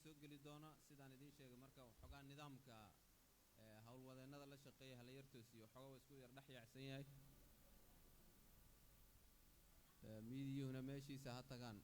soo geli doona sidaan idin sheegay marka xogaa nidaamka hawlwadeennada la shaqeeya hala yartoosiyo xogaa isku yar dhex yaacsan yahay miidiyuhuna meeshiisa ha tagaan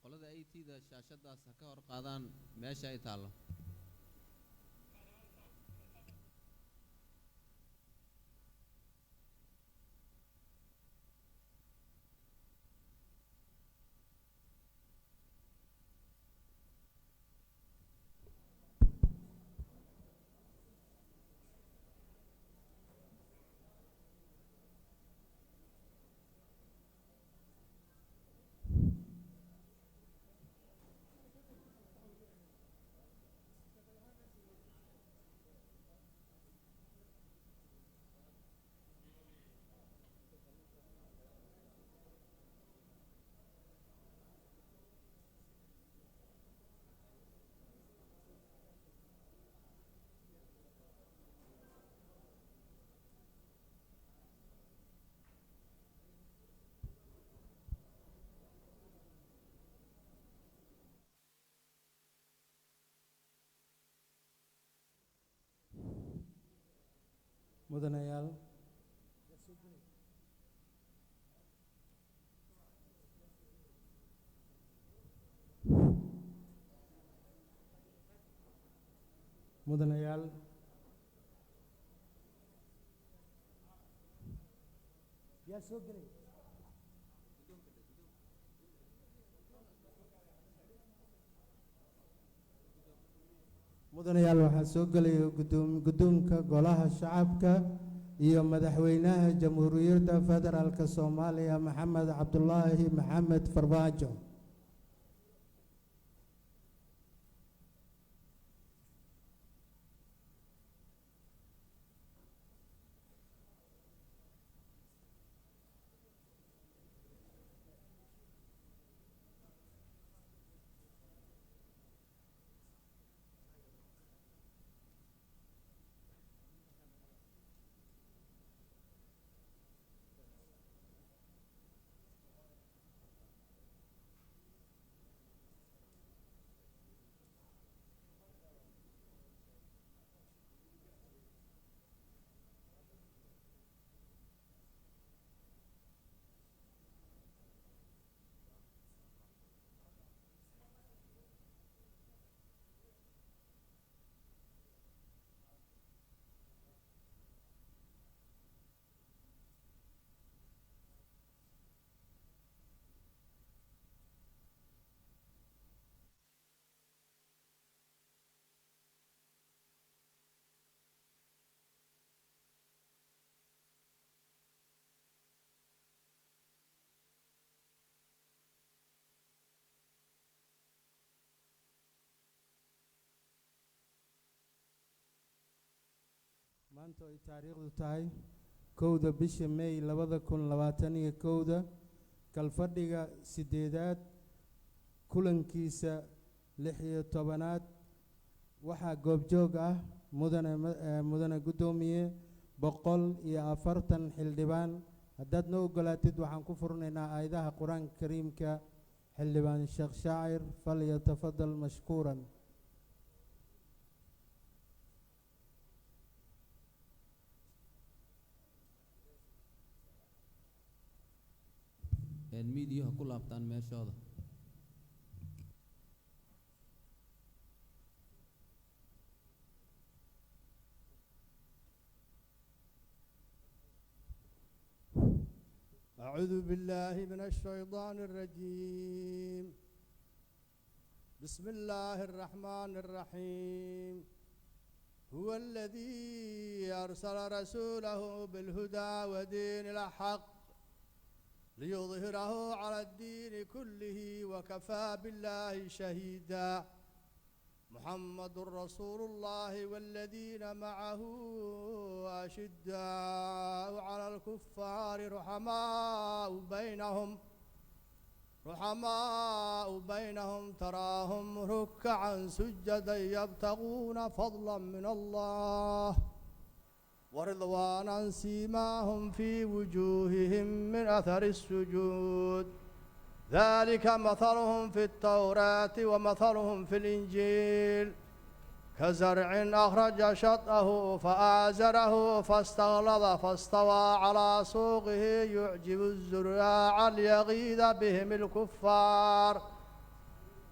qolada AT-da shaashadaas ha ka hor qaadaan meesha ay taalo mudanayaal yaa soo gelay mudanayaal waxaa soo gelaya guddoonka golaha shacabka iyo madaxweynaha jamhuuriyadda federaalka Soomaaliya Maxamed Cabdullaahi Maxamed Farmaajo maanta ay taariikhdu tahay 1 bisha May 2021 kalfadhiga 8aad kulankiisa 16aad waxaa goobjoog ah mudane gudoomiye 140 xildhibaan haddaad noo ogolaatid waxaan ku furnaynaa aayadaha qur-aanka kariimka xildhibaan sheekh shaacir falyatafadal mashkuuran. miidiyaha ku laabtaan meeshooda. أعوذ بالله من الشيطان الرجيم. بسم الله الرحمن الرحيم. هو الذي أرسل رسوله بالهدى ودين الحق ليظهره على الدين كله وكفى بالله شهيدا. محمد رسول الله والذين معه أشداء على الكفار رحماء بينهم تراهم ركعا سجدا يبتغون فضلا من الله ورضوانا سيماهم في وجوههم من أثر السجود ذلك مثلهم في التوراة ومثلهم في الإنجيل كزرع أخرج شطأه فآزره فاستغلظ فاستوى على سوقه يعجب الزراع ليغيظ بهم الكفار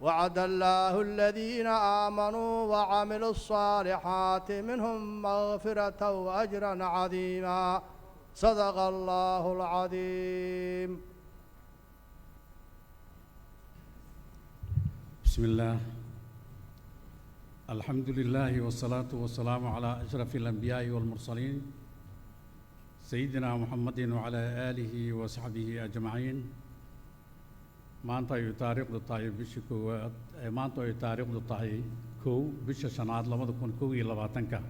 وعد الله الذين آمنوا وعملوا الصالحات منهم مغفرة وأجرا عظيما. صدق الله العظيم. بسم الله الحمد لله والصلاة والسلام على أشرف الأنبياء والمرسلين سيدنا محمد وعلى آله وصحبه أجمعين. maanta ayuu taariikhdu tahay bisha koowaad maanta ayuu taariikhdu tahay bisha shanaad 2021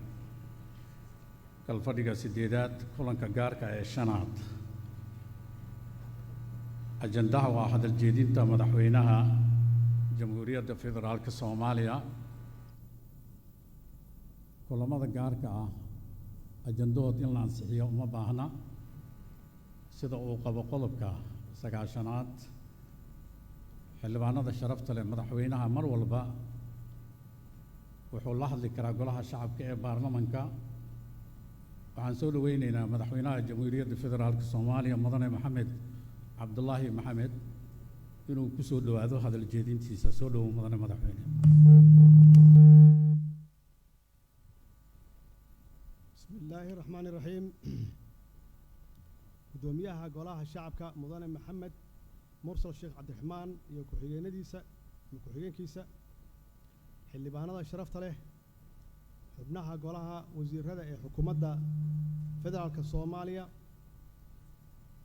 kalfadhiga sideedaad kulanka gaarka ee shanaad. ajandaha waa hadal jeedinta madaxweynaha jamhuuriyadda federaalka Soomaaliya. kulamada gaarka ah ajandahood in la ansixiyo uma baahna sida uu qabo qodobka 9aad. xildhibaanada sharafta leh madaxweynaha mar walba wuxuu la hadli karaa golaha shacabka ee baarlamanka. waxaan soo dhaweynaynaa madaxweynaha jamhuuriyadda federaalka Soomaaliya mudane maxamed cabdullaahi maxamed inuu ku soo dhawaado hadal jeedintiisa. soo dhawow mudane madaxweyne. بسم الله الرحمن الرحيم. gudoomiyaha golaha shacabka mudane maxamed mursal sheekh cabdiraxmaan iyo ku-xigeenkiisa xildhibaanada sharafta leh xubnaha golaha wasiirada ee xukuumadda federaalka Soomaaliya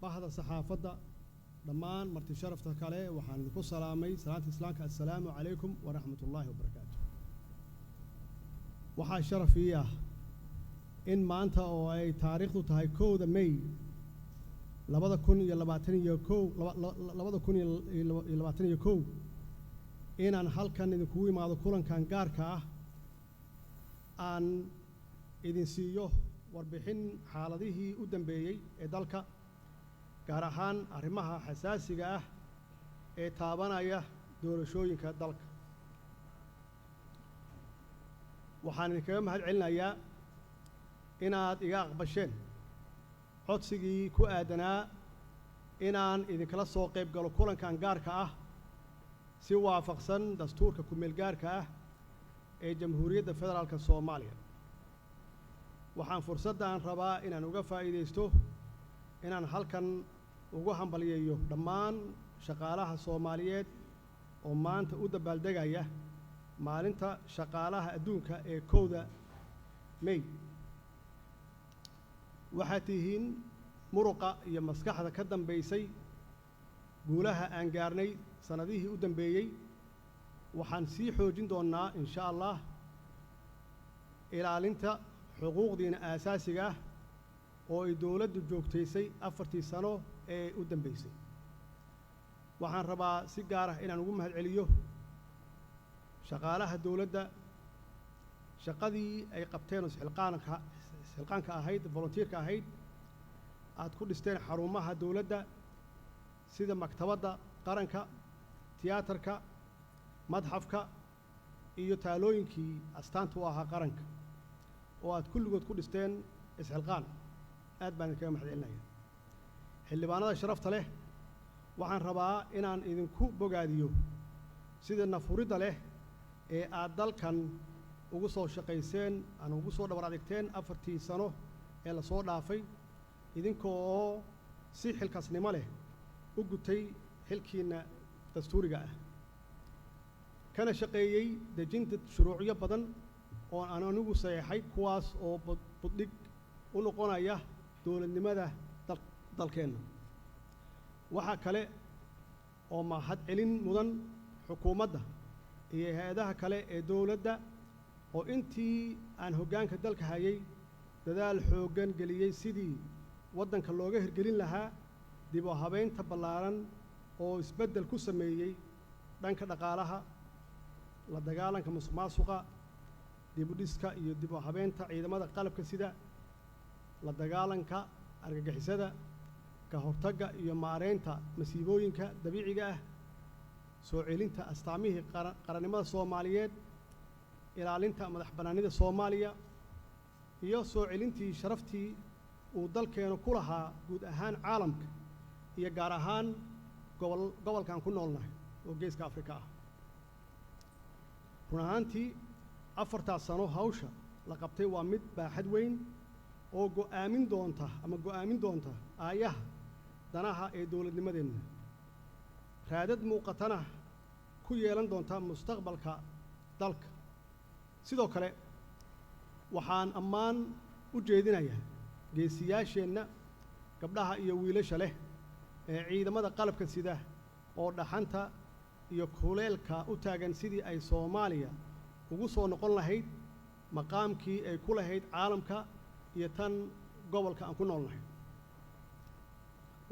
bahda saxaafadda dhammaan marti sharafta kale waxaan idinku salaamay salaanta islaamka assalaamu calaykum waraxmatullaahi wabarakaatu. waxaa sharaf ii ah in maanta oo ay taariikhdu tahay 1 May 2021 inaan halkan idinkugu imaado kulankan gaarka ah aan idin siiyo warbixin xaaladihii u dambeeyey ee dalka gaar ahaan arrimaha xasaasiga ah ee taabanaya doorashooyinka dalka. waxaan idinkaga mahad celinayaa inaad iga aqbasheen codsigii ku aadanaa inaan idinkala soo qayb galo kulankan gaarka ah si waafaqsan dastuurka ku-meel gaarka ah ee jamhuuriyadda federaalka Soomaaliya. waxaan fursaddan rabaa inaan uga faa'iidaysto inaan halkan ugu hambalyeeyo dhammaan shaqaalaha Soomaaliyeed oo maanta u dabaaldegaya maalinta shaqaalaha adduunka ee 1 May. waxaad tihiin muruqa iyo maskaxda ka dambaysay guulaha aan gaarnay sanadihii u dambeeyey. waxaan sii xoojin doonnaa insha Allah ilaalinta xuquuqdiina aasaasiga ah oo ay dowladdu joogtaysay 4 sano ee u dambeysay. waxaan rabaa si gaar ah inaan ugu mahad celiyo shaqaalaha dowladda shaqadii ay qabteen oo xilqaanka ahayd volunteerka ahayd aad ku dhisteen xarumaha dowladda sida maktabadda qaranka tiyaatarka madxafka iyo taalooyinkii astaanta u ahaa qaranka oo aad kulligood ku dhisteen isxilqaan aad baan idinkaga mahadcelinaya xildhibaanada sharafta leh waxaan rabaa inaan idinku bogaadiyo sida nafuridda leh ee aad dalkan ugu soo shaqayseen aan ugu soo dhabar adeegteen 4 sano ee la soo dhaafay idinkoo si xilkaasnimo leh u gutay xilkiina dastuuriga ah kana shaqeeyey dejinta shuruucyo badan oo aan anigu saxeexay kuwaas oo buddhig u noqonaya dowladnimada dalkeenna waxaa kale oo mahadcelin mudan xukuumadda iyo hay-adaha kale ee dowladda oo intii aan hoggaanka dalka hayay dadaal xooggan geliyey sidii waddanka looga hirgelin lahaa dib u habeynta ballaaran oo isbeddel ku sameeyey dhanka dhaqaalaha la dagaalanka musuqmaasuqa dib u dhiska iyo dib u habeynta ciidamada qalabka sida la dagaalanka argagixisada ka hortagga iyo maareynta masiibooyinka dabiiciga ah soo celinta astaamihii qarannimada Soomaaliyeed ilaalinta madax bannaanida Soomaaliya iyo soo celintii sharaftii uu dalkeenu ku lahaa guud ahaan caalamka iyo gaar ahaan gobolkan ku noolnahay oo geeska Afrika ah run ahaantii 4 sano hawsha la qabtay waa mid baaxad weyn oo go'aamin doonta aayaha danaha ee dowladnimadeenna raadad muuqatana ku yeelan doonta mustaqbalka dalka sidoo kale waxaan ammaan u jeedinayaa geesiyaasheenna gabdhaha iyo wiilasha leh ee ciidamada qalabka sida oo dhaxanta iyo kuleelka u taagan sidii ay Soomaaliya ugu soo noqon lahayd maqaamkii ay ku lahayd caalamka iyo tan gobolka aan ku noolnahay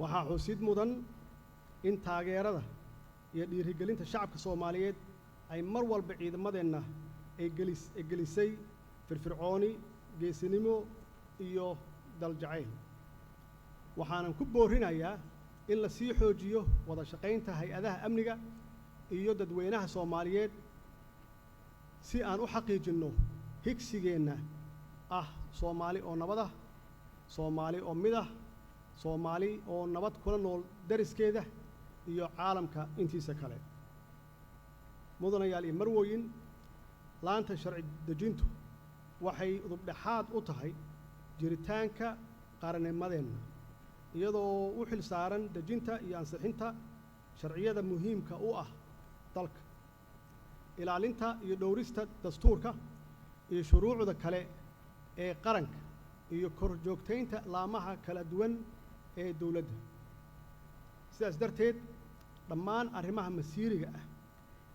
waxaa xusid mudan in taageerada iyo dhiirigelinta shacabka Soomaaliyeed ay mar walba ciidamadeenna ay gelisay firfircooni geesinimo iyo daljacayl waxaanan ku boorinayaa in la sii xoojiyo wada shaqaynta hay-adaha amniga iyo dadweynaha Soomaaliyeed si aan u xaqiijinno higsigeenna ah Soomaali oo nabad ah Soomaali oo mid ah Soomaali oo nabad kula nool dariskeeda iyo caalamka intiisa kale mudanayaal iyo marwooyin laanta sharci dejintu waxay udubdhaxaad u tahay jiritaanka qarannimadeenna iyadoo u xil saaran dejinta iyo ansixinta sharciyada muhiimka u ah dalka ilaalinta iyo dhowrista dastuurka iyo shuruucda kale ee qaranka iyo kor joogtaynta laamaha kala duwan ee dowladda sidaas darteed dhammaan arrimaha masiiriga ah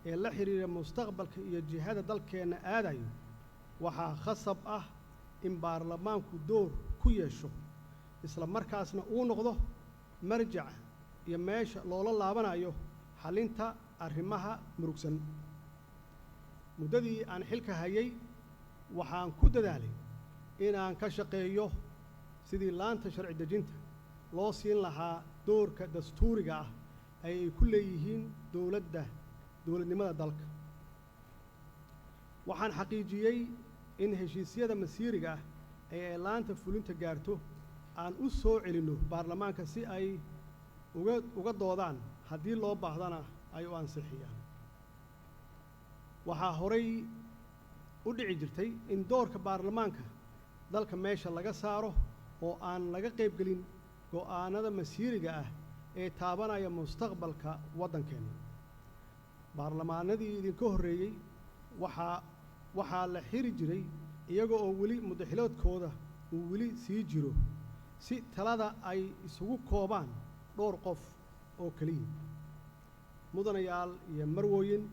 ee la xiriira mustaqbalka iyo jihada dalkeenna aadayo waxaa khasab ah in baarlamaanku door ku yeesho isla markaasna uu noqdo marjaca iyo meesha loola laabanayo xalinta arrimaha murugsan muddadii aan xilka hayay waxaan ku dadaalay inaan ka shaqeeyo sidii laanta sharci dejinta loo siin lahaa doorka dastuuriga ah ay ku leeyihiin dowladnimada dalka waxaan xaqiijiyey in heshiisyada masiiriga ah ee ay laanta fulinta gaarto aan u soo celinno baarlamaanka si ay uga doodaan haddii loo baahdana ay u ansixiyaan waxaa horay u dhici jirtay in doorka baarlamaanka dalka meesha laga saaro oo aan laga qaybgelin go'aanada masiiriga ah ee taabanaya mustaqbalka waddankeenna baarlamaanadii idinka horreeyey waxaa la xiri jiray iyaga oo weli muddaxiloodkooda uu weli sii jiro si talada ay isugu koobaan dhowr qof oo keliya mudanayaal iyo marwooyin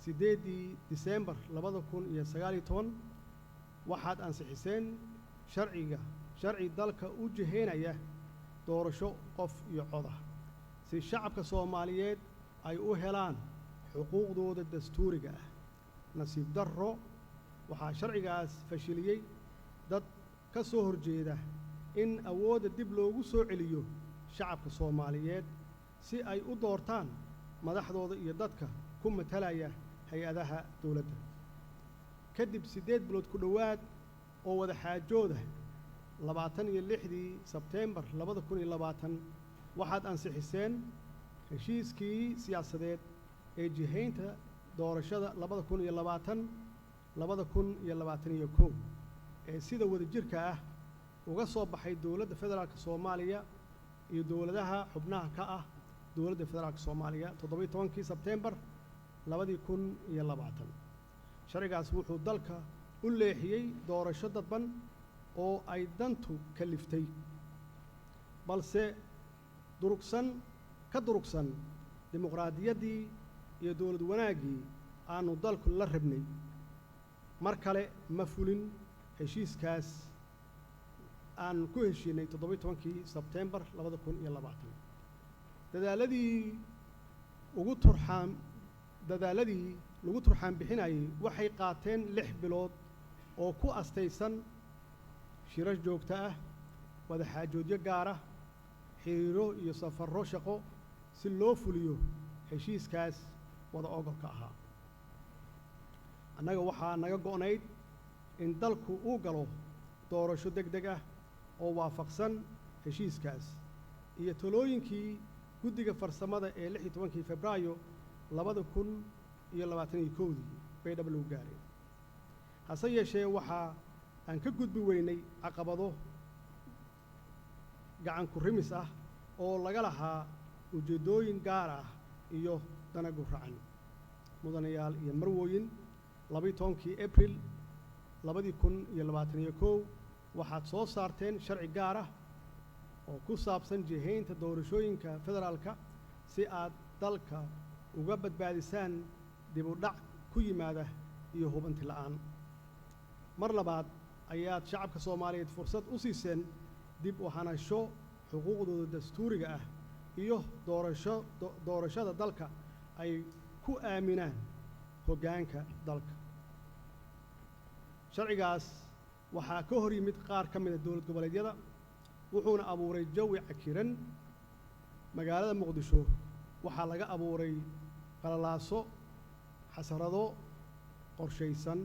28 Diseembar 2019 waxaad ansixiseen sharci dalka u jiheynaya doorasho qof iyo coda si shacabka Soomaaliyeed ay u helaan xuquuqdooda dastuuriga ah nasiib darro waxaa sharcigaas fashiliyey dad ka ka soo horjeeda in awoodda dib loogu soo celiyo shacabka Soomaaliyeed si ay u doortaan madaxdooda iyo dadka ku matalaya hay-adaha dowladda. kadib 8 bilood ku dhowaad oo wada xaajooda 26 Sebteembar 2020 waxaad ansixiseen heshiiskii siyaasadeed ee jihaynta doorashada 2020-2021 ee sida wadajirka ah uga soo baxay dowladda federaalka Soomaaliya iyo dowladaha xubnaha ka ah dowladda federaalka Soomaaliya 17 Sebteembar 2020. sharcigaas wuxuu dalka u leexiyey doorasho dadban oo ay dantu kaliftay balse durugsan dimuqraadiyaddii iyo dowlad wanaaggii aanu dalku la rabnay. mar kale ma fulin heshiiskaas aan ku heshiinay 17 Sebteembar 2020. dadaaladii lagu turxaan bixinayay waxay qaateen 6 bilood oo ku astaysan shirar joogto ah, wada xaajoodyo gaar ah, xiriiro iyo safarro shaqo si loo fuliyo heshiiskaas wada ogolka ahaa. annaga waxaa naga go'nayd in dalku uu galo doorasho degdeg ah oo waafaqsan heshiiskaas iyo talooyinkii guddiga farsamada ee 16 Febraayo 2021 bay dhabaluu gaareen. hase yeeshee waxaa aan ka gudbi weynay caqabado gacan ku rimis ah oo laga lahaa ujeeddooyin gaar ah iyo dana guracan. mudanayaal iyo marwooyin 12 Abriil 2021 waxaad soo saarteen sharci gaar ah oo ku saabsan jihaynta doorashooyinka federaalka si aad dalka uga badbaadisaan dib u dhac ku yimaada iyo hubanti la'aan. mar labaad ayaad shacabka Soomaaliyeed fursad u siiseen dib u hanasho xuquuqdooda dastuuriga ah iyo doorashada dalka ay ku aaminaan hoggaanka dalka. sharcigaas waxaa ka hor yimid qaar ka mid ah dowlad goboleedyada wuxuuna abuuray jawi cakiran. magaalada Muqdisho waxaa laga abuuray qalalaaso, xasarado qorshaysan,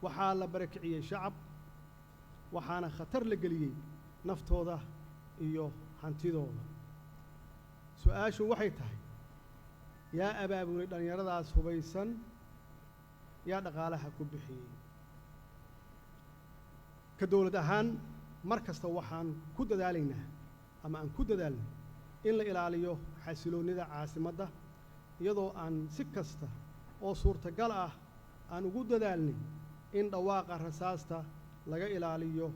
waxaa la barakiciyey shacab, waxaana khatar la geliyey naftooda iyo hantidooda. su-aashu waxay tahay yaa abaabulay dhallinyaradaas hubaysan, yaa dhaqaalaha ku bixiyey? ka dowlad ahaan mar kasta waxaan ku dadaalaynaa ama aan ku dadaalnay in la ilaaliyo xasiloonnida caasimadda iyadoo aan si kasta oo suurtagal ah aan ugu dadaalnay in dhawaaqa rasaasta laga ilaaliyo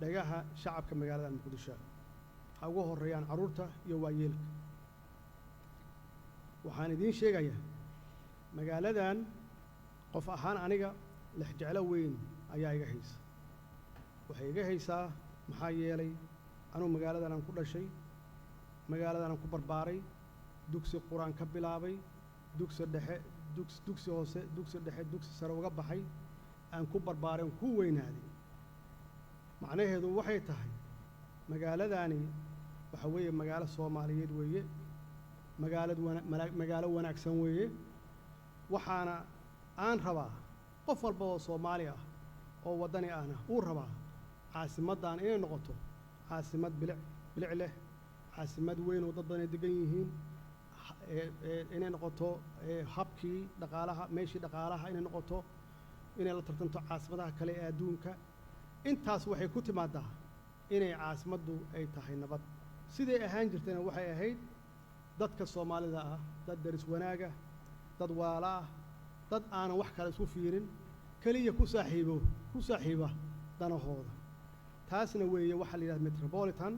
dhagaha shacabka magaalada Muqdisho ha ugu horreeyaan carruurta iyo waayeelka. waxaan idiin sheegayaa magaaladan qof ahaan aniga lexjeclo weyn ayaa iga haysa. waxay iga haysaa maxaa yeelay anuu magaaladan aan ku dhashay, magaaladan aan ku barbaaray, dugsi quraan ka bilaabay, dugsi dhexe, dugsi hoose, dugsi dhexe, dugsi sare uga baxay, aan ku barbaaray, aan ku weynaaday. macnaheedu waxay tahay magaaladani waxa weeye magaalo Soomaaliyeed weeye, magaalo wanaagsan weeye. waxaana aan rabaa qof walba oo Soomaali ah oo wadani ahna uu rabaa caasimaddan inay noqoto caasimad bilic leh, caasimad weyn oo dad badan degan yihiin, inay noqoto habkii dhaqaalaha, meeshii dhaqaalaha inay noqoto, inay la tartanto caasimadaha kale ee adduunka. intaas waxay ku timaadaa inay caasimaddu ay tahay nabad. siday ahaan jirtayna waxay ahayd dadka Soomaalida ah dad daris wanaaga, dad waala ah, dad aanan wax kale isku fiirin, kaliya ku saaxiiba danahooda. taasna weeye waxaa la yidhahda metropolitan,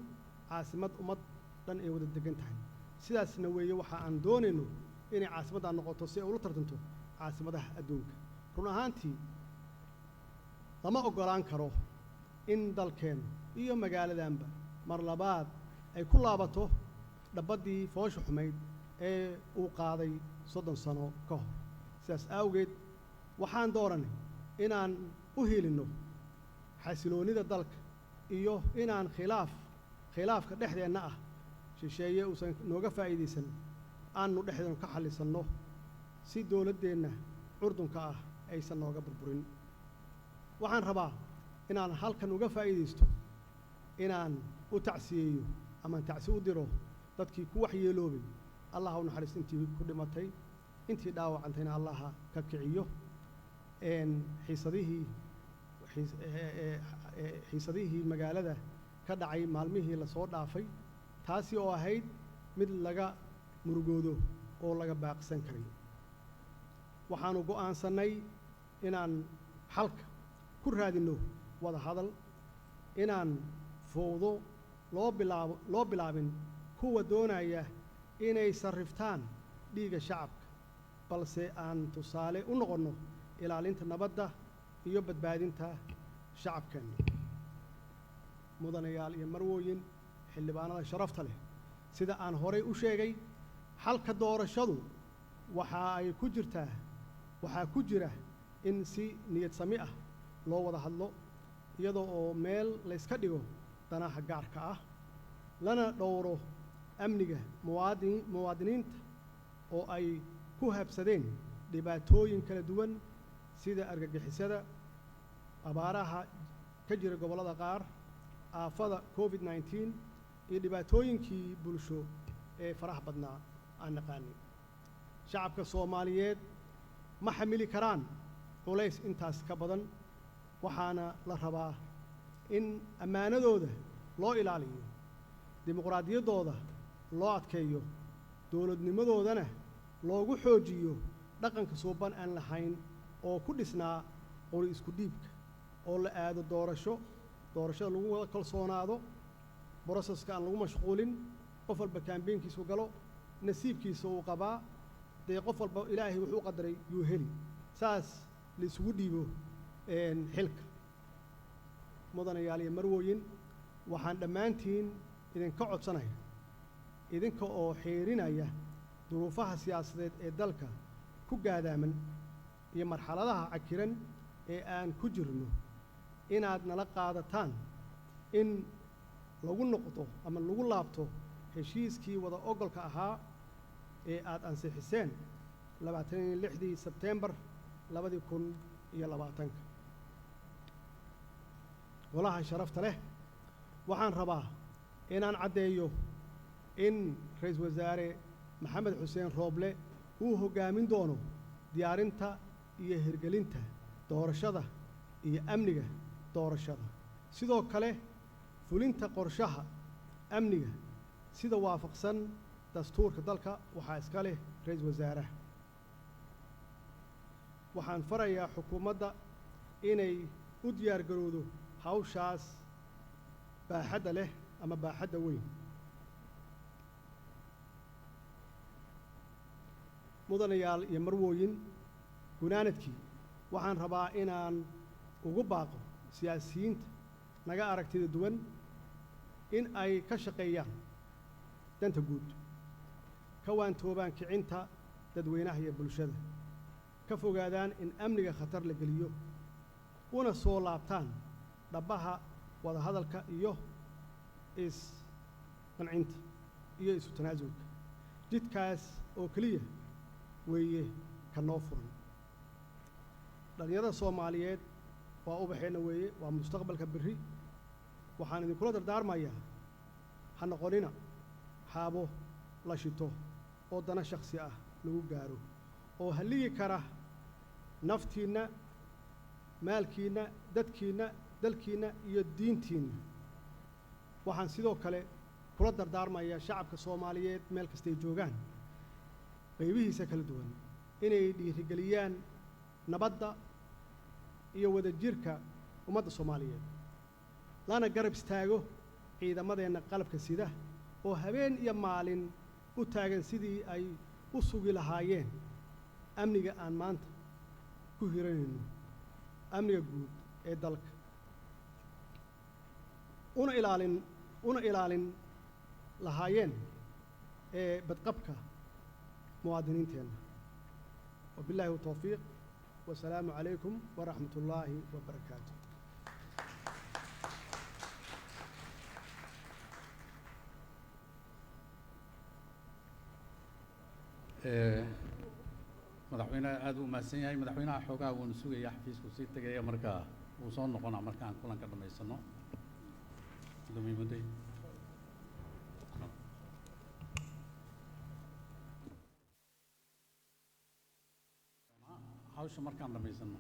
caasimad ummad dhan ay wada degan tahay. sidaasna weeye waxa aan doonayno inay caasimaddan noqoto si ay ula tartanto caasimadaha adduunka. run ahaantii lama oggolaan karo in dalkeennu iyo magaaladanba mar labaad ay ku laabato dhabaddii foosha xumayd ee uu qaaday 30 sano ka hor. sidaas awgeed waxaan dooranay inaan u helinno xasiloonida dalka iyo inaan khilaafka dhexdeenna ah shisheeye uusan nooga faa'iidaysan aanu dhexdeenu ka xallisanno si dowladdeenna curdunka ah aysan nooga burburin waxaan rabaa inaan halkan uga faa'iidaysto inaan u tacsiyeeyo amaan tacsi u diro dadkii ku waxyeeloobay allah u naxariis intii ku dhimatay intii dhaawacantayna allaha ka kiciyo xiisadihii magaalada ka dhacay maalmihii la soo dhaafay taasi oo ahayd mid laga murugoodo oo laga baaqsan karay waxaanu go'aansannay inaan xalka ku raadinno wada hadal inaan fowdo loo bilaabin kuwa doonaya inay sarriftaan dhiigga shacabka balse aan tusaale u noqonno ilaalinta nabadda iyo badbaadinta shacabkeenna mudanayaal iyo marwooyin xildhibaanada sharafta leh sida aan horay u sheegay xalka doorashadu waxaa ku jira in si niyad sami ah loo wada hadlo iyadoo oo meel layska dhigo danaha gaarka ah lana dhowro amniga muwaadiniinta oo ay ku habsadeen dhibaatooyin kala duwan sida argagixisada abaaraha ka jira gobollada qaar aafada covid-19 iyo dhibaatooyinkii bulsho ee faraha badnaa aan naqaanay shacabka soomaaliyeed ma xamili karaan culays intaas ka badan waxaana la rabaa in ammaanadooda loo ilaaliyo dimuqraadiyaddooda loo adkeeyo dowladnimadoodana loogu xoojiyo dhaqanka suuban aan lahayn oo ku dhisnaa qori isku dhiibka oo la aado doorashada lagu wada kalsoonaado broseska aan lagu mashquulin qof walba kaambeynkiisu galo nasiibkiisa uu qabaa dee qof walba ilaahay wuxuu u qadaray yuu heli saas la isugu dhiibo xilka mudanayaal iyo marwooyin waxaan dhammaantiin idinka codsanaya idinka oo xiirinaya duruufaha siyaasadeed ee dalka ku gaadaaman iyo marxaladaha cakiran ee aan ku jirno inaad nala qaadataan in lagu noqdo ama lagu laabto heshiiskii wada ogolka ahaa ee aad ansixiseen 26 sebteembar 2020 golaha sharafta leh waxaan rabaa inaan caddeeyo in ra-iisul wasaare maxamed xuseen rooble uu hoggaamin doono diyaarinta iyo hirgelinta doorashada iyo amniga doorashada sidoo kale fulinta qorshaha amniga sida waafaqsan dastuurka dalka waxaa iska leh ra-iisul wasaaraha waxaan farayaa xukuumadda inay u diyaar garowdo hawshaas baaxadda leh ama baaxadda weyn mudanayaal iyo marwooyin gunaanadkii waxaan rabaa inaan ugu baaqo siyaasiyiinta naga aragtida duwan in ay ka shaqeeyaan danta guud ka waantoobaan kicinta dadweynaha iyo bulshada ka fogaadaan in amniga khatar la geliyo una soo laabtaan dhabbaha wada hadalka iyo isqancinta iyo isu tanaasulka jidkaas oo keliya weeye ka noo furan dhallinyarada soomaaliyeed waa ubaxeenna weeye waa mustaqbalka berri waxaan idinkula dardaarmayaa ha noqonina xaabo la shito oo dana shakhsi ah lagu gaaro oo halligi kara naftiinna maalkiinna dadkiinna dalkiinna iyo diintiinna waxaan sidoo kale kula dardaarmayaa shacabka soomaaliyeed meel kastay joogaan qaybihiisa kala duwan inay dhiirigeliyaan nabadda iyo wadajirka ummadda soomaaliyeed lana garab istaago ciidamadeenna qalabka sida oo habeen iyo maalin u taagan sidii ay u sugi lahaayeen amniga aan maanta ku hiranayno amniga guud ee dalka una ilaalin lahaayeen ee badqabka muwaadiniinteenna wabilaahi tawfiiq wasalaamu calaykum waraxmat ullaahi wabarakaatu madaxweynaha aad u mahadsan yahay madaxweynaha xoogaha wuuna sugaya xafiisku sii tegaya markaa wuu soo noqonaa markaan kulanka dhammaysano gudoomiye mudday hawsha markaan dhammaysano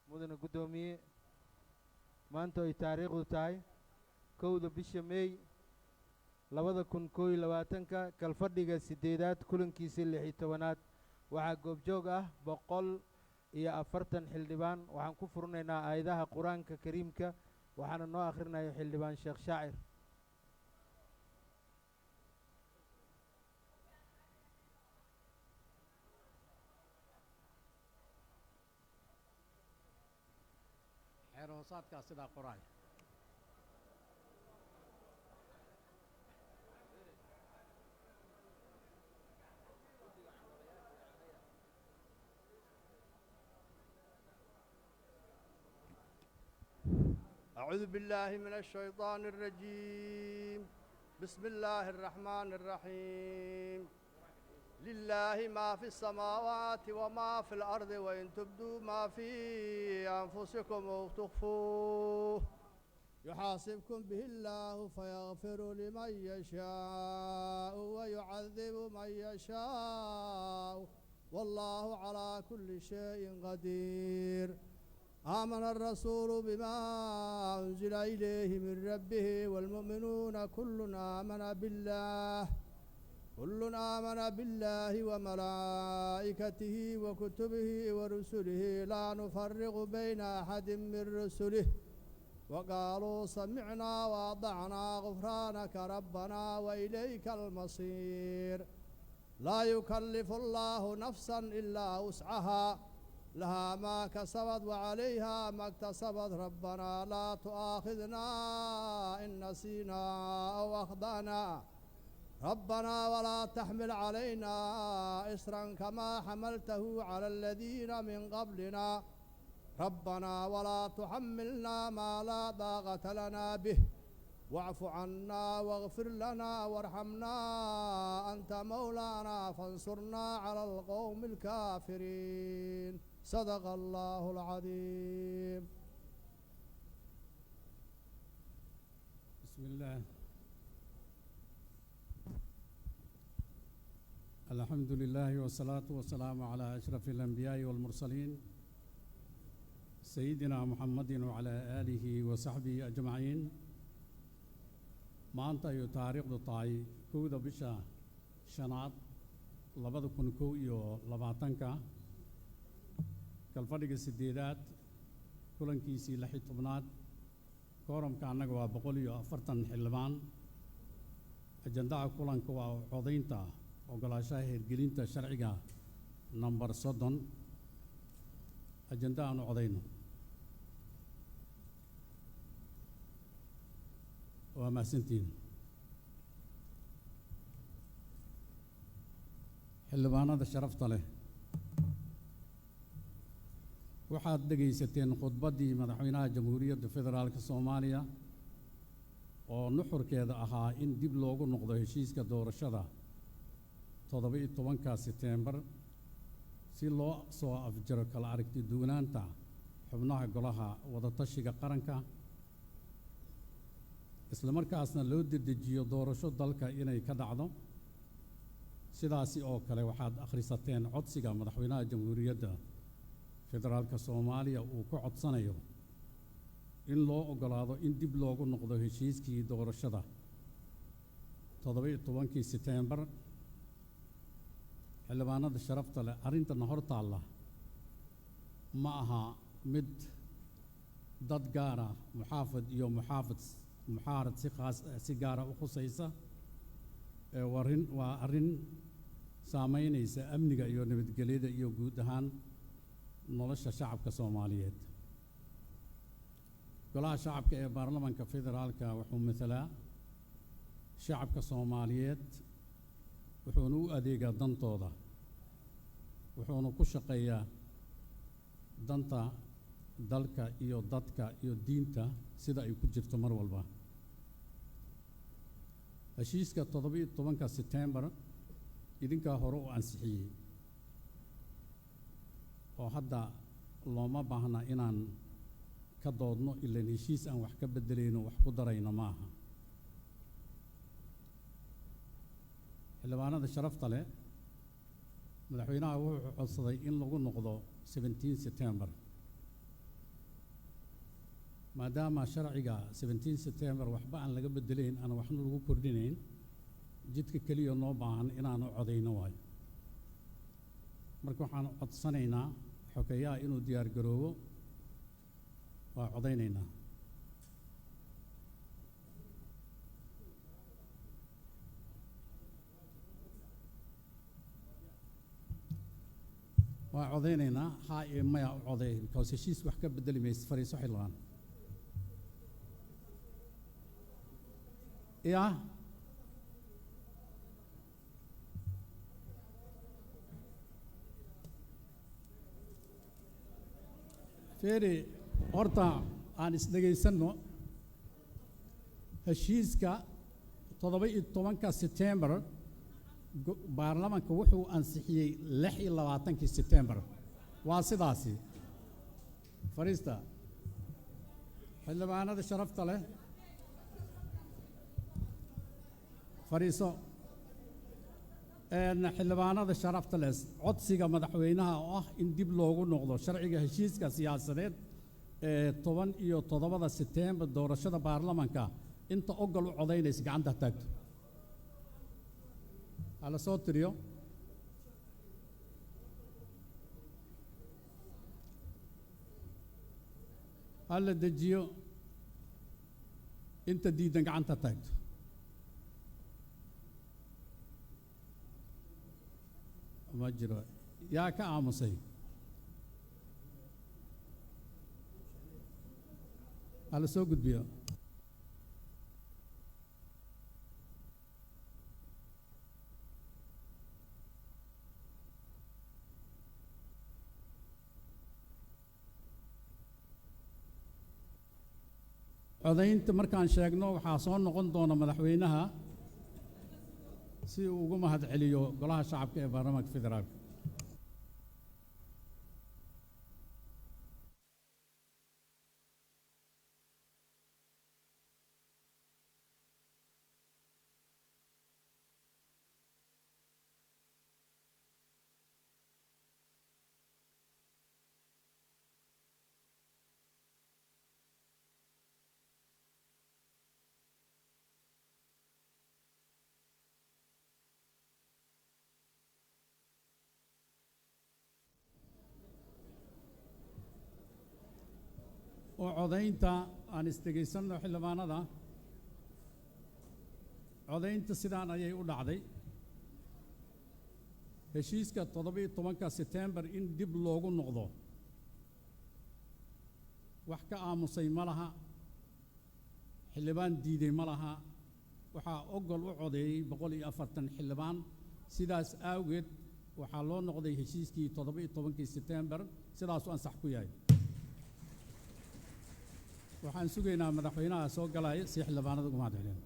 mudane guddoomiye maanta ay taariikhdu tahay 1 bisha May 2021 kalfadhiga 8aad kulankiisa 16aad waxaa goobjoog ah 140 xildhibaan waxaan ku furnaynaa aayadaha quraanka kariimka waxaana noo akhrinayo xildhibaan Sheekh Shaacir xeer hoosaadkaa sidaa qoraay أعوذ بالله من الشيطان الرجيم. بسم الله الرحمن الرحيم. لله ما في السماوات وما في الأرض وإن تبدوا ما في أنفسكم أو تخفوه يحاسبكم به الله فيغفر لمن يشاء ويعذب من يشاء والله على كل شيء قدير. آمن الرسول بما أنزل إليه من ربه والمؤمنون كل آمن بالله وملائكته وكتبه ورسله لا نفرق بين أحد من رسله وقالوا سمعنا وأطعنا غفرانك ربنا وإليك المصير. لا يكلف الله نفسا إلا وسعها لها ما كسبت وعليها ما اكتسبت ربنا لا تؤاخذنا إن نسينا أو أخطأنا ربنا ولا تحمل علينا إصرا كما حملته على الذين من قبلنا ربنا ولا تحملنا ما لا طاقة لنا به واعف عنا واغفر لنا وارحمنا أنت مولانا فانصرنا على القوم الكافرين. صدق الله العظيم. بسم الله. الحمد لله والصلاة والسلام على أشرف الأنبياء والمرسلين سيدنا محمد وعلى آله وصحبه أجمعين. maanta ayuu taariikhdu tahay 1 bisha shanaad 2021 kalfadhiga 8aad kulankiisii 16aad kooramka annaga waa 140 xildhibaan. ajandaha kulanka waa codaynta ogolaanshaha hirgelinta sharciga number 30. ajandaha aanu codayno waa mahadsantihiin. xildhibaanada sharafta leh, waxaad dhegaysateen khudbaddii madaxweynaha jamhuuriyadda federaalka soomaaliya oo nuxurkeeda ahaa in dib loogu noqdo heshiiska doorashada 17 Seteembar si loo soo afjaro kala aragti duwanaanta xubnaha golaha wadatashiga qaranka isla markaasna loo dedejiyo doorasho dalka inay ka dhacdo. sidaasi oo kale waxaad akhrisateen codsiga madaxweynaha jamhuuriyadda federaalka soomaaliya uu ku codsanayo in loo ogolaado in dib loogu noqdo heshiiskii doorashada 17 Seteembar. xildhibaanada sharafta leh, arrintana hor taalla ma aha mid dad gaara muxaafid iyo muxaarad si gaara u khusaysa. waa arrin saamaynaysa amniga iyo nabadgelyada iyo guud ahaan nolosha shacabka Soomaaliyeed. golaha shacabka ee baarlamaanka federaalka wuxuu mathalaa shacabka Soomaaliyeed, wuxuuna u adeegaa dantooda, wuxuuna ku shaqeeyaa danta dalka iyo dadka iyo diinta sida ay ku jirto mar walba. heshiiska 17 Seteembar idinkaa hore u ansixiyey oo hadda looma baahna inaan ka doodno ilaan heshiis aan wax ka bedelayno wax ku darayno maaha. xildhibaanada sharafta leh, madaxweynaha wuxuu codsaday in lagu noqdo 17 Seteembar maadaama sharciga 17 Seteembar waxba aan laga bedelayn aan waxna lagu kordhinayn. jidka keliya noo baahan inaanu codayno waayo. marka waxaan codsanaynaa xogeyaha inuu diyaar garoobo, waa codaynaynaa. waa codaynaynaa haa iyo maya u coday because heshiis wax ka bedeli maysa. fariiso xildhibaan ya feeri horta aan isdhegaysanno. heshiiska 17 September baarlamaanka wuxuu ansixiyey 26 September waa sidaasi fariista xildhibaanada sharafta leh fariiso xildhibaanada sharafta leh codsiga madaxweynaha oo ah in dib loogu noqdo sharciga heshiiska siyaasadeed ee 17 September doorashada baarlamaanka inta ogol u codaynaysa gacanta taagto على صوت ريو هلا دجيو انت ديدن عن تاكت مجرى يا كامسي على سوق بيو codaynta markaan sheegno waxaa soo noqon doona madaxweynaha si uu ugu mahad celiyo golaha shacabka ee baarlamaanka federaalka وعضينتا aan isdegeysanno xildhibaanada codaynta sidaan ayay u dhacday heshiiska 17 September in dib loogu noqdo wax ka aamusay ma laha xildhibaan diiday ma laha waxaa ogol u codeeyay 140 xildhibaan sidaas awgeed waxaa loo noqday heshiiskii 17 September sidaas uu ansax ku yahay waxaan sugaynaa madaxweynaha soo galay si xildhibaanada ugu mahad celin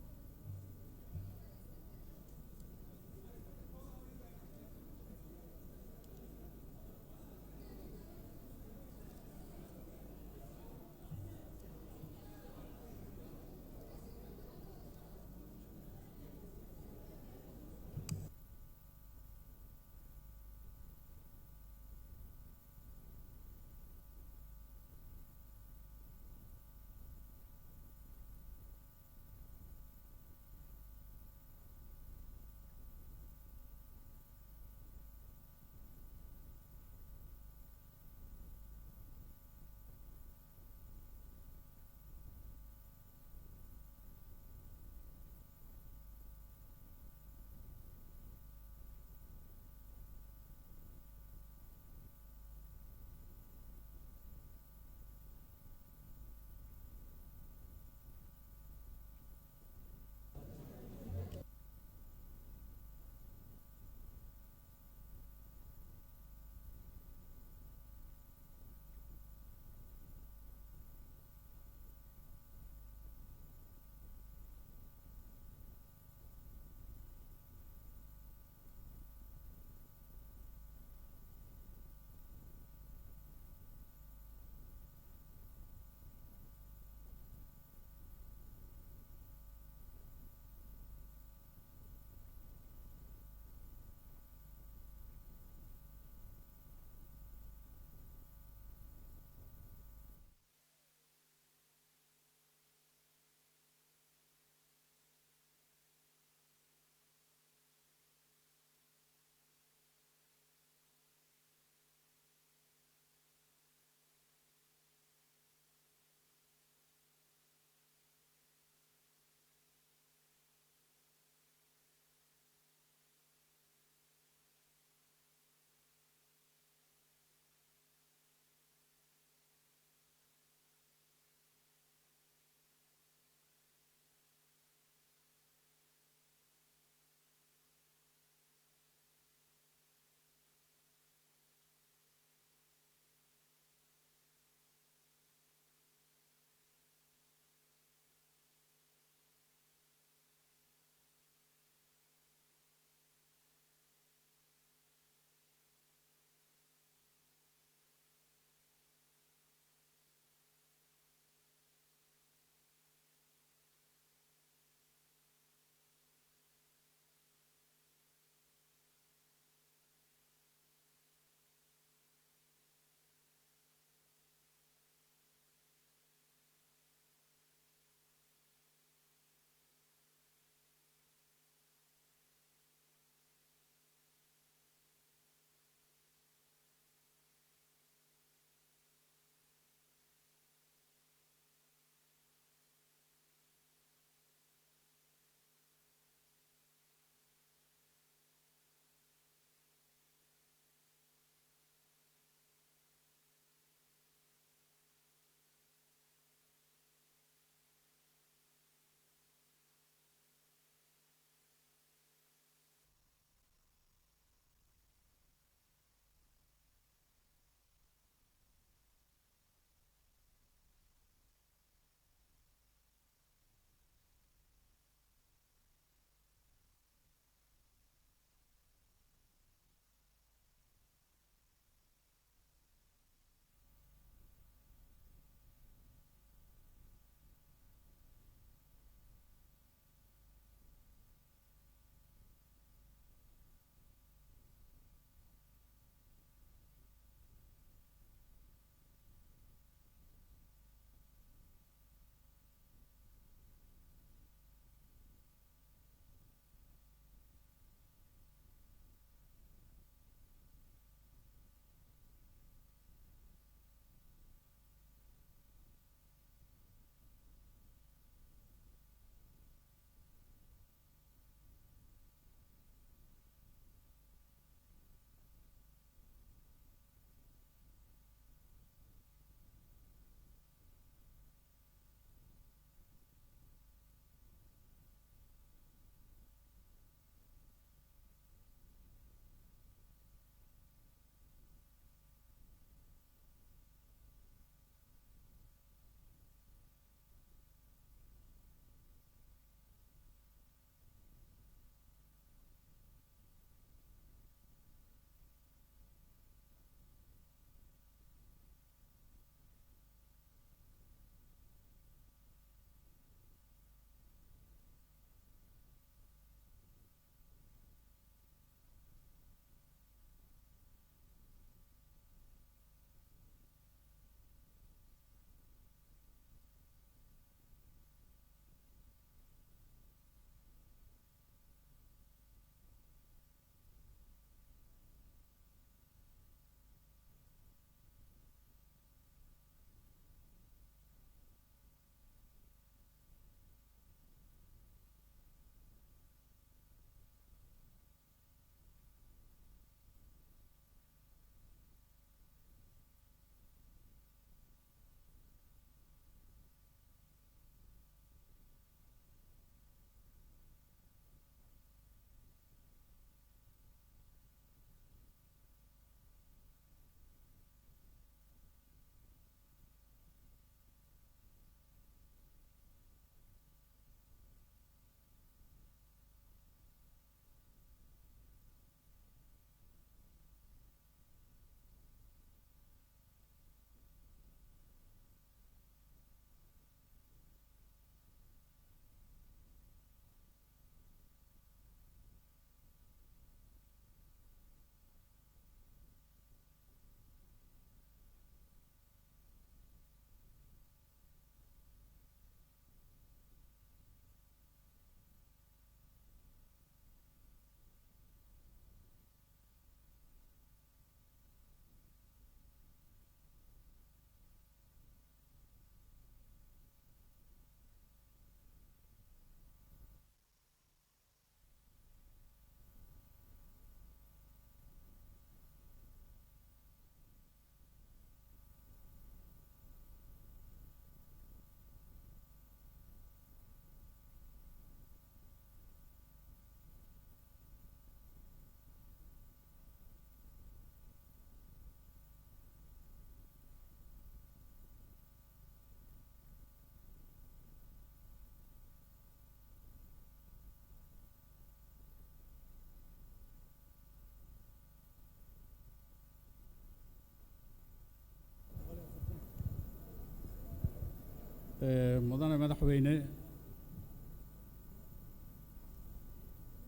mudane madaxweyne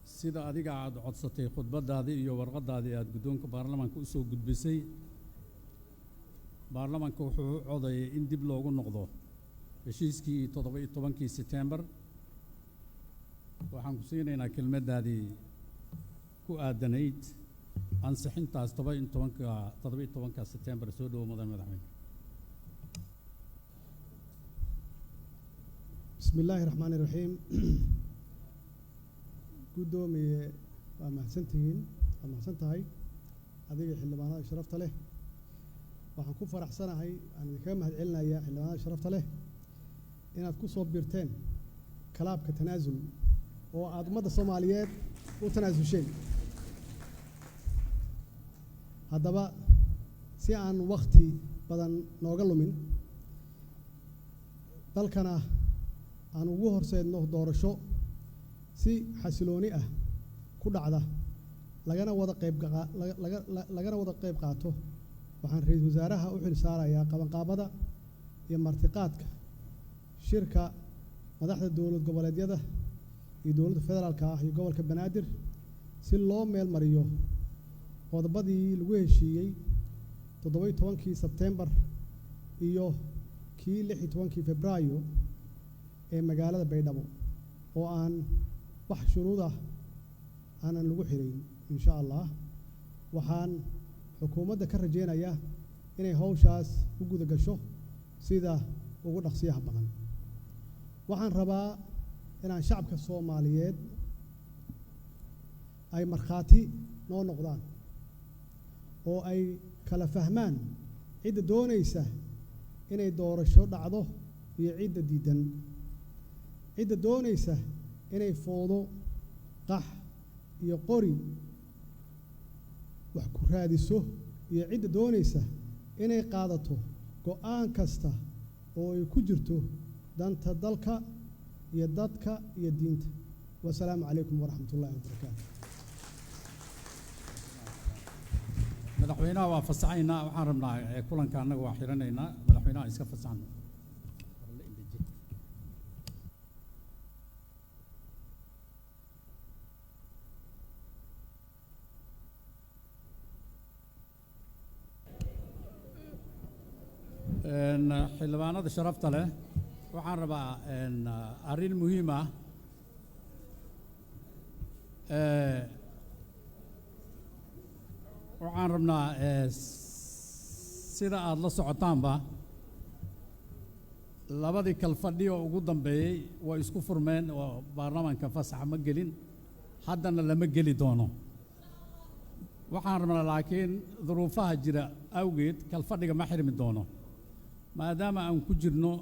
sida adiga aad codsatay khudbadaadii iyo warqadaadii aad guddoonka baarlamaanka u soo gudbisay baarlamaanka wuxuu u codayay in dib loogu noqdo heshiiskii 17 September waxaan ku siinaynaa kelmadaadii ku aadanayd ansixintaas 17 September soo dhow mudane madaxweyne بسم الله الرحمن الرحيم قدومي ومحسنتين ومحسنتهاي هذه حلبانات شرفت له waxaan ku faraxsanahay aan kaga mahadcelinayaa xildhibaanada sharafta leh inaad ku soo biirteen kalaabka tanaasul oo aad ummadda Soomaaliyeed u tanaasulsheen haddaba si aan waqti badan nooga lumin dalkana aan ugu horseedno doorasho si xasilooni ah ku dhacda lagana wada qayb qaato waxaan ra'iisul wasaaraha u xil saarayaa qabanqaabada iyo martiqaadka shirka madaxda dowlad goboleedyada iyo dowladda federaalka ah iyo gobolka Banaadir si loo meel mariyo qodobadii lagu heshiiyey 17 September iyo kii 16 Febraayo ee magaalada Baydhabo oo aan wax shuruud ah aanan lagu xirin insha Allah waxaan xukuumadda ka rajeynayaa inay hawshaas u guda gasho sida ugu dhaqsiyaha badan waxaan rabaa inaan shacabka Soomaaliyeed ay markhaati noo noqdaan oo ay kala fahmaan cidda doonaysa inay doorasho dhacdo iyo cidda diidan cidda doonaysa inay foodo qax iyo qori wax ku raadiso iyo cidda doonaysa inay qaadato go'aan kasta oo ay ku jirto danta dalka iyo dadka iyo diinta wasalaamu calaykum waraxmatullaahi wabarakaatu madaxweynaha waa fasaxaynaa waxaan rabnaa kulanka annaga waa xiranaynaa madaxweynaha iska fasaxno xildhibaanada sharafta leh waxaan rabaa arrin muhiim ah waxaan rabnaa sida aad la socotaanba labadii kalfadhi oo ugu dambeeyey way isku furmeen oo baarlamaanka fasaxa ma gelin haddana lama geli doono waxaan rabnaa laakiin duruufaha jira awgeed kalfadhiga ma xirmi doono maadaama aan ku jirno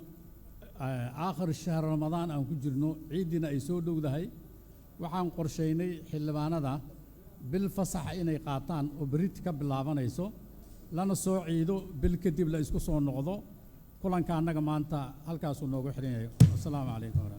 aakhir shahr ramadaan aan ku jirno ciidina ay soo dhowdahay waxaan qorsheynay xildhibaanada bil fasaxa inay qaataan oo berrit ka bilaabanayso lana soo ciido bil kadib la isku soo noqdo kulanka annaga maanta halkaasuu noogu xiran yahay assalaamu calaykum